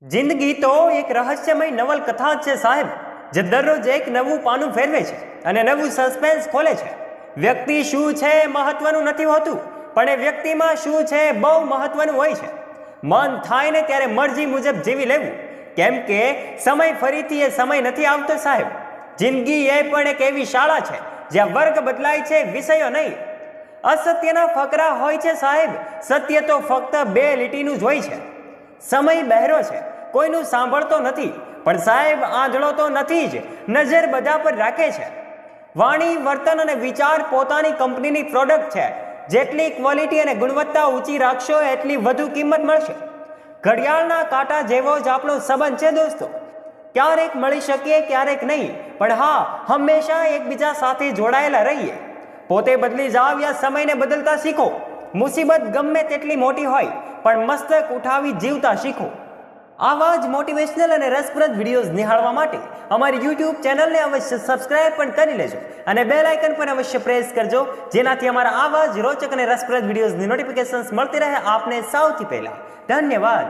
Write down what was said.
જિંદગી તો એક રહસ્યમય નવલકથા છે સાહેબ, જે દરરોજ એક નવું પાનું ફેરવે છે અને નવું સસ્પેન્સ ખોલે છે. વ્યક્તિ શું છે એ મહત્વનું નથી હોતું, પણ એ વ્યક્તિમાં શું છે એ બહુ મહત્વનું હોય છે. મન થાય ને ત્યારે મરજી મુજબ જીવી લેવું, કેમ કે સમય ફરીથી એ સમય નથી આવતો સાહેબ. જિંદગી એ પણ એક એવી શાળા છે જ્યાં વર્ગ બદલાય છે, વિષયો નહીં. અસત્યના ફકરા હોય છે સાહેબ, સત્ય તો ફક્ત બે લીટીનું જ હોય છે. સમય બહેરો છે, કોઈનું સાંભળતો નથી, પણ સાહેબ આંધળો તો નથી જ, નજર બધા પર રાખે છે. વાણી, વર્તન અને વિચાર પોતાની કંપનીની પ્રોડક્ટ છે. જેટલી ક્વોલિટી અને ગુણવત્તા ઊંચી રાખશો એટલી વધુ કિંમત મળશે. ઘડિયાળના કાંટા જેવો જ આપણો સંબંધ છે દોસ્તો. ક્યારેક મળી શકીએ, ક્યારેક નહીં, પણ હા, હંમેશા એકબીજા સાથે જોડાયેલા રહીએ. પોતે બદલી જાવ યા સમયને બદલતા શીખો. મુસીબત ગમે તેટલી મોટી હોય, પણ મસ્તક ઉઠાવી જીવતા શીખો. આવા જ મોટિવેશનલ અને રસપ્રદ વિડીયોઝ નિહાળવા માટે અમારી YouTube ચેનલને અવશ્ય સબસ્ક્રાઇબ પણ કરી લેજો અને બેલ આઇકન પર અવશ્ય પ્રેસ કરજો, જેનાથી અમારા આવા જ રોચક અને રસપ્રદ વિડીયોઝની નોટિફિકેશન્સ મળતી રહે આપને સૌથી પહેલા. ધન્યવાદ.